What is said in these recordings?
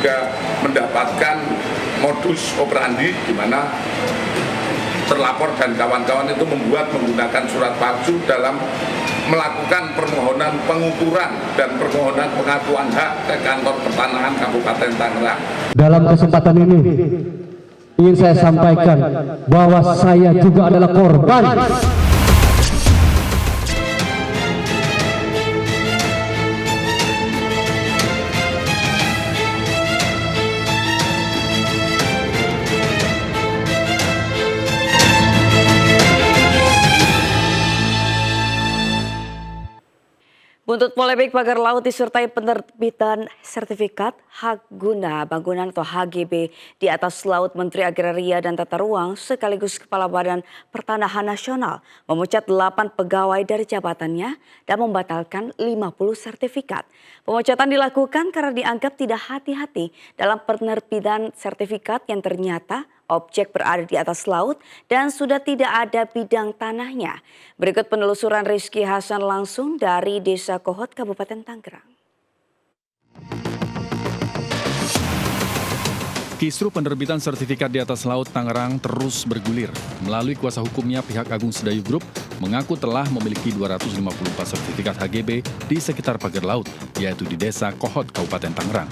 juga mendapatkan modus operandi di mana terlapor dan kawan-kawan itu menggunakan surat palsu dalam melakukan permohonan pengukuran dan permohonan pengakuan hak ke kantor pertanahan Kabupaten Tangerang. Dalam kesempatan ini ingin saya sampaikan bahwa saya juga adalah korban. Buntut polemik pagar laut disertai penerbitan sertifikat hak guna bangunan atau HGB di atas laut, Menteri Agraria dan Tata Ruang sekaligus Kepala Badan Pertanahan Nasional memecat 8 pegawai dari jabatannya dan membatalkan 50 sertifikat. Pemecatan dilakukan karena dianggap tidak hati-hati dalam penerbitan sertifikat yang ternyata objek berada di atas laut dan sudah tidak ada bidang tanahnya. Berikut penelusuran Rizky Hasan langsung dari Desa Kohot, Kabupaten Tangerang. Kisru penerbitan sertifikat di atas laut Tangerang terus bergulir. Melalui kuasa hukumnya, pihak Agung Sedayu Group mengaku telah memiliki 254 sertifikat HGB di sekitar pagar laut, yaitu di Desa Kohot, Kabupaten Tangerang.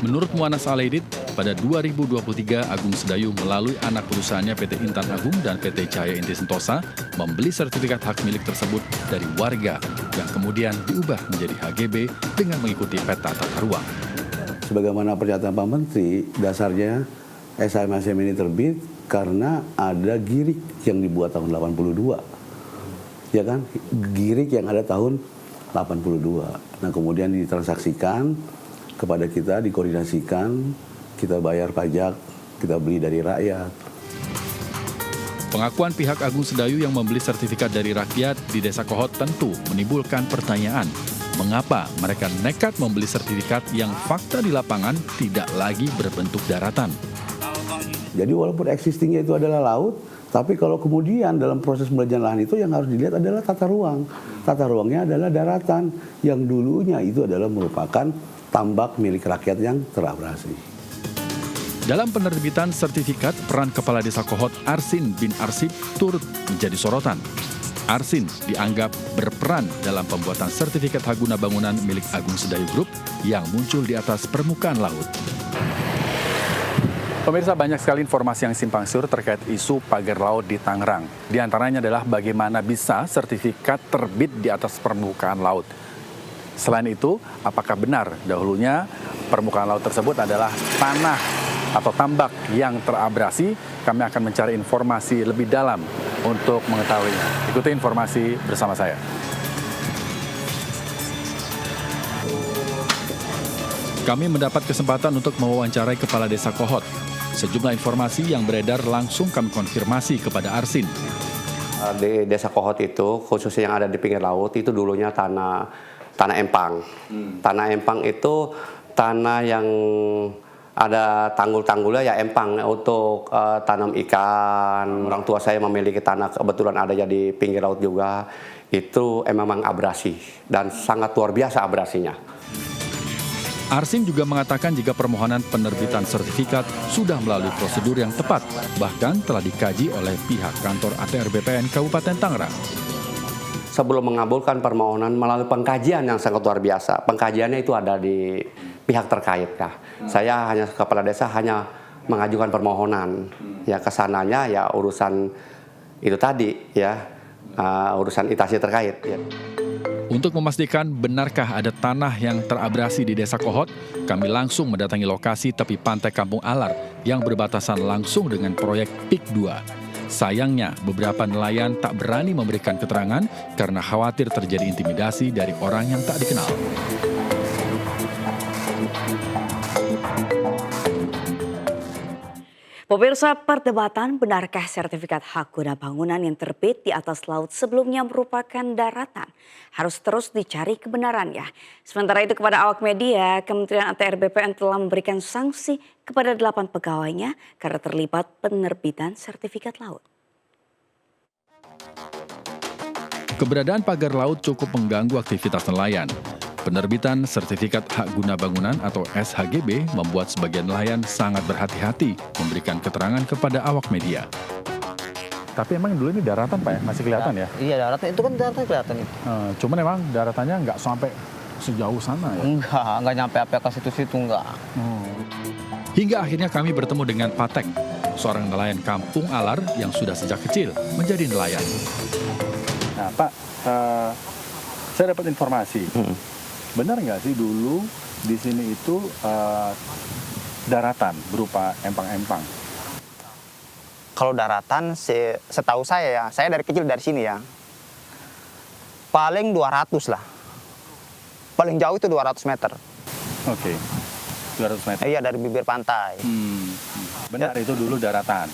Menurut Muanas Alaidit, pada 2023 Agung Sedayu melalui anak perusahaannya PT Intan Agung dan PT Cahaya Inti Sentosa membeli sertifikat hak milik tersebut dari warga yang kemudian diubah menjadi HGB dengan mengikuti peta tata ruang. Sebagaimana pernyataan Pak Menteri, dasarnya SHMSM ini terbit karena ada girik yang dibuat tahun 82. Ya kan? Girik yang ada tahun 82. Nah, kemudian ditransaksikan kepada kita, dikoordinasikan, kita bayar pajak, kita beli dari rakyat. Pengakuan pihak Agung Sedayu yang membeli sertifikat dari rakyat di Desa Kohot tentu menimbulkan pertanyaan, mengapa mereka nekat membeli sertifikat yang fakta di lapangan tidak lagi berbentuk daratan. Jadi walaupun existingnya itu adalah laut, tapi kalau kemudian dalam proses pembelajaran lahan itu yang harus dilihat adalah tata ruang. Tata ruangnya adalah daratan, yang dulunya itu adalah merupakan tambak milik rakyat yang terabrasi. Dalam penerbitan sertifikat, peran Kepala Desa Kohot Arsin bin Arsip turut menjadi sorotan. Arsin dianggap berperan dalam pembuatan sertifikat hak guna bangunan milik Agung Sedayu Group yang muncul di atas permukaan laut. Pemirsa, banyak sekali informasi yang simpang siur terkait isu pagar laut di Tangerang. Di antaranya adalah bagaimana bisa sertifikat terbit di atas permukaan laut. Selain itu, apakah benar dahulunya permukaan laut tersebut adalah tanah atau tambak yang terabrasi? Kami akan mencari informasi lebih dalam untuk mengetahuinya. Ikuti informasi bersama saya. Kami mendapat kesempatan untuk mewawancarai Kepala Desa Kohot. Sejumlah informasi yang beredar langsung kami konfirmasi kepada Arsin. Di Desa Kohot itu, khususnya yang ada di pinggir laut, itu dulunya tanah empang. Tanah empang itu tanah yang ada tanggul-tanggulnya ya empang untuk tanam ikan. Orang tua saya memiliki tanah kebetulan ada di pinggir laut juga. Itu memang abrasi dan sangat luar biasa abrasinya. Arsin juga mengatakan jika permohonan penerbitan sertifikat sudah melalui prosedur yang tepat, bahkan telah dikaji oleh pihak kantor ATR BPN Kabupaten Tangerang. Sebelum mengabulkan permohonan melalui pengkajian yang sangat luar biasa. Pengkajiannya itu ada di pihak terkait. Ya. Saya hanya kepala desa hanya mengajukan permohonan. Ya kesananya ya urusan itu tadi ya urusan instansi terkait. Ya. Untuk memastikan benarkah ada tanah yang terabrasi di Desa Kohot, kami langsung mendatangi lokasi tepi pantai Kampung Alar yang berbatasan langsung dengan proyek PIK 2. Sayangnya, beberapa nelayan tak berani memberikan keterangan karena khawatir terjadi intimidasi dari orang yang tak dikenal. Pemirsa, perdebatan benarkah sertifikat hak guna bangunan yang terbit di atas laut sebelumnya merupakan daratan harus terus dicari kebenarannya. Sementara itu kepada awak media, Kementerian ATR BPN telah memberikan sanksi kepada 8 pegawainya karena terlibat penerbitan sertifikat laut. Keberadaan pagar laut cukup mengganggu aktivitas nelayan. Penerbitan Sertifikat Hak Guna Bangunan atau SHGB membuat sebagian nelayan sangat berhati-hati memberikan keterangan kepada awak media. Tapi emang dulu ini daratan Pak ya? Masih kelihatan ya? Iya daratan, itu kan daratan kelihatan itu. Cuman emang daratannya nggak sampai sejauh sana ya? Enggak nyampe ke situ-situ enggak. Hingga akhirnya kami bertemu dengan Patek, seorang nelayan kampung Alar yang sudah sejak kecil menjadi nelayan. Nah Pak, saya dapat informasi. Benar nggak sih dulu di sini itu daratan berupa empang-empang? Kalau daratan, setahu saya dari kecil dari sini ya, paling 200 lah. Paling jauh itu 200 meter. Oke, 200 meter. Iya, dari bibir pantai. Benar itu dulu daratan?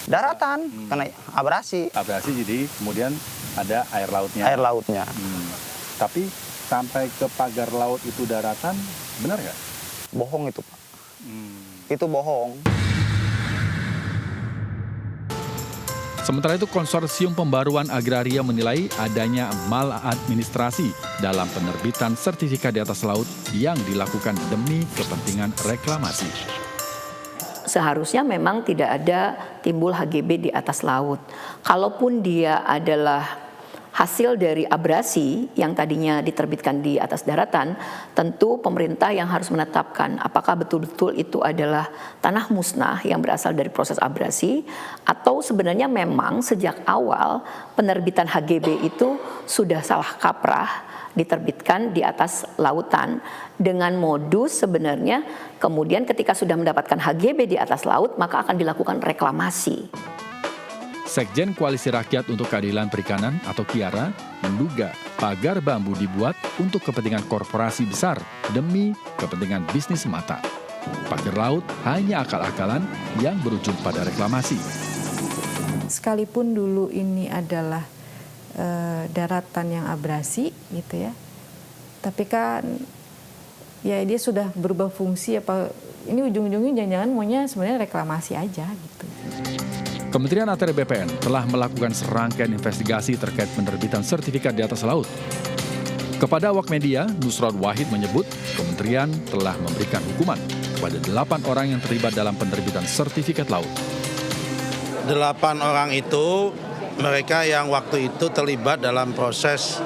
Daratan, karena abrasi. Abrasi, jadi kemudian ada air lautnya? Air lautnya. Tapi sampai ke pagar laut itu daratan, benar nggak? Bohong itu, Pak. Itu bohong. Sementara itu, Konsorsium Pembaruan Agraria menilai adanya maladministrasi dalam penerbitan sertifikat di atas laut yang dilakukan demi kepentingan reklamasi. Seharusnya memang tidak ada timbul HGB di atas laut. Kalaupun dia adalah hasil dari abrasi yang tadinya diterbitkan di atas daratan, tentu pemerintah yang harus menetapkan apakah betul-betul itu adalah tanah musnah yang berasal dari proses abrasi, atau sebenarnya memang sejak awal penerbitan HGB itu sudah salah kaprah diterbitkan di atas lautan dengan modus sebenarnya kemudian ketika sudah mendapatkan HGB di atas laut maka akan dilakukan reklamasi. Sekjen Koalisi Rakyat untuk Keadilan Perikanan atau KIARA menduga pagar bambu dibuat untuk kepentingan korporasi besar demi kepentingan bisnis semata. Pagar laut hanya akal-akalan yang berujung pada reklamasi. Sekalipun dulu ini adalah daratan yang abrasi gitu ya, tapi kan ya dia sudah berubah fungsi apa ini ujung-ujungnya jangan-jangan maunya sebenarnya reklamasi aja gitu. Kementerian ATR BPN telah melakukan serangkaian investigasi terkait penerbitan sertifikat di atas laut. Kepada awak media, Nusron Wahid menyebut kementerian telah memberikan hukuman kepada 8 orang yang terlibat dalam penerbitan sertifikat laut. 8 orang itu mereka yang waktu itu terlibat dalam proses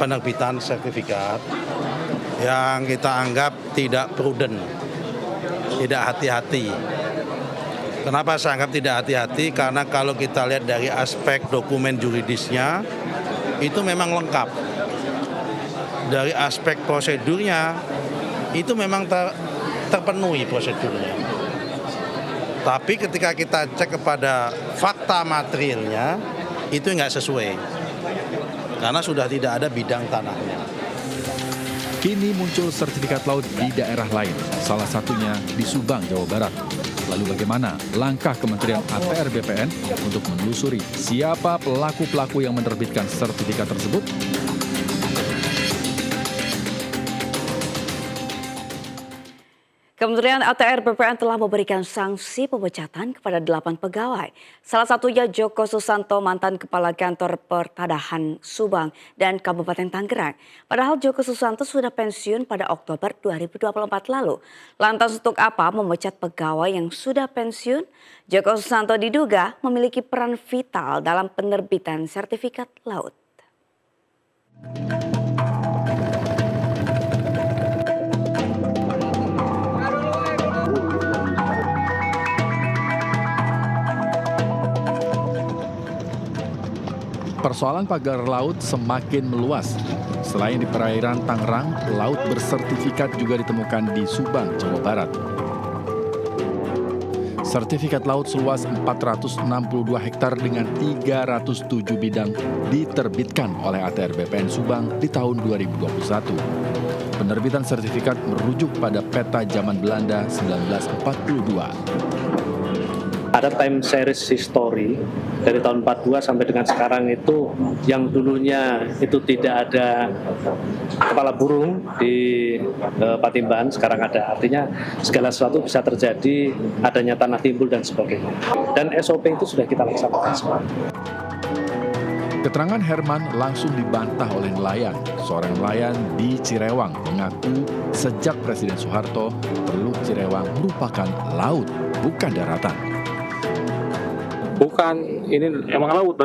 penerbitan sertifikat yang kita anggap tidak prudent, tidak hati-hati. Kenapa saya anggap tidak hati-hati? Karena kalau kita lihat dari aspek dokumen juridisnya, itu memang lengkap. Dari aspek prosedurnya, itu memang terpenuhi prosedurnya. Tapi ketika kita cek kepada fakta materialnya, itu nggak sesuai. Karena sudah tidak ada bidang tanahnya. Kini muncul sertifikat laut di daerah lain, salah satunya di Subang, Jawa Barat. Lalu bagaimana langkah Kementerian ATR BPN untuk menelusuri siapa pelaku-pelaku yang menerbitkan sertifikat tersebut? Kementerian ATR BPN telah memberikan sanksi pemecatan kepada 8 pegawai. Salah satunya Joko Susanto, mantan Kepala Kantor Pertanahan Subang dan Kabupaten Tangerang. Padahal Joko Susanto sudah pensiun pada Oktober 2024 lalu. Lantas untuk apa memecat pegawai yang sudah pensiun? Joko Susanto diduga memiliki peran vital dalam penerbitan sertifikat laut. Persoalan pagar laut semakin meluas. Selain di perairan Tangerang, laut bersertifikat juga ditemukan di Subang, Jawa Barat. Sertifikat laut seluas 462 hektar dengan 307 bidang diterbitkan oleh ATR BPN Subang di tahun 2021. Penerbitan sertifikat merujuk pada peta zaman Belanda 1942. Ada time series history dari tahun 42 sampai dengan sekarang itu yang dulunya itu tidak ada kepala burung di Patimban, sekarang ada. Artinya segala sesuatu bisa terjadi, adanya tanah timbul dan sebagainya. Dan SOP itu sudah kita laksanakan semua. Keterangan Herman langsung dibantah oleh nelayan seorang nelayan di Cirewang, mengaku sejak Presiden Soeharto, Teluk Cirewang merupakan laut, bukan daratan. Bukan, ini emang laut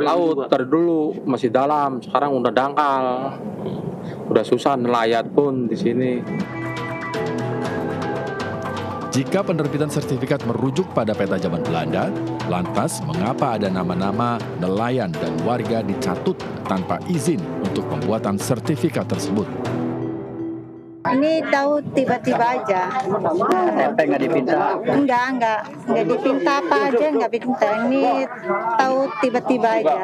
dari dulu masih dalam, sekarang udah dangkal, udah susah nelayat pun di sini. Jika penerbitan sertifikat merujuk pada peta zaman Belanda, lantas mengapa ada nama-nama nelayan dan warga dicatut tanpa izin untuk pembuatan sertifikat tersebut? Ini tahu tiba-tiba aja. SMP nggak dipinta? Enggak dipinta apa aja, nggak dipinta. Ini tahu tiba-tiba aja.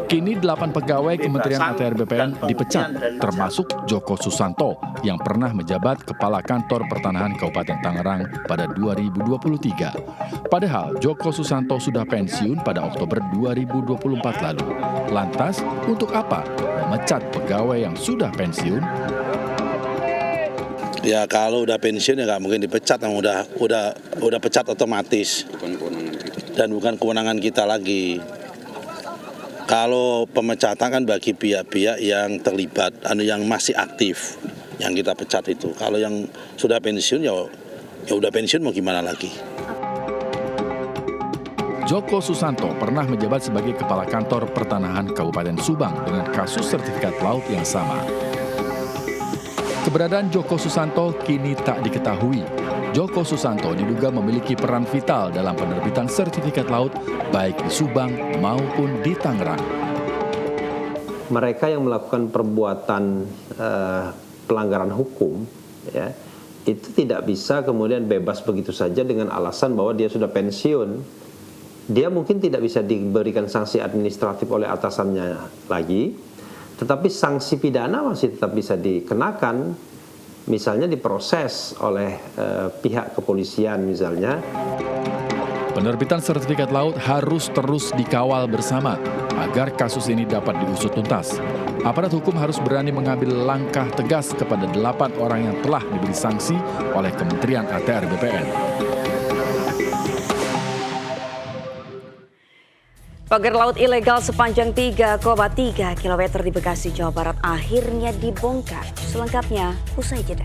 Kini 8 pegawai Kementerian ATR BPN dipecat, termasuk Joko Susanto yang pernah menjabat Kepala Kantor Pertanahan Kabupaten Tangerang pada 2023. Padahal Joko Susanto sudah pensiun pada Oktober 2024 lalu. Lantas, untuk apa memecat pegawai yang sudah pensiun? Ya kalau udah pensiun ya nggak mungkin dipecat, udah pecat otomatis. Dan bukan kewenangan kita lagi. Kalau pemecatan kan bagi pihak-pihak yang terlibat, yang masih aktif, yang kita pecat itu. Kalau yang sudah pensiun ya udah pensiun mau gimana lagi. Joko Susanto pernah menjabat sebagai Kepala Kantor Pertanahan Kabupaten Subang dengan kasus sertifikat laut yang sama. Keberadaan Joko Susanto kini tak diketahui. Joko Susanto diduga memiliki peran vital dalam penerbitan sertifikat laut baik di Subang maupun di Tangerang. Mereka yang melakukan perbuatan pelanggaran hukum, ya, itu tidak bisa kemudian bebas begitu saja dengan alasan bahwa dia sudah pensiun. Dia mungkin tidak bisa diberikan sanksi administratif oleh atasannya lagi, tetapi sanksi pidana masih tetap bisa dikenakan, misalnya diproses oleh pihak kepolisian misalnya. Penerbitan sertifikat laut harus terus dikawal bersama agar kasus ini dapat diusut tuntas. Aparat hukum harus berani mengambil langkah tegas kepada 8 orang yang telah diberi sanksi oleh Kementerian ATR BPN. Pagar laut ilegal sepanjang 3,3 km di Bekasi, Jawa Barat akhirnya dibongkar. Selengkapnya usai jeda.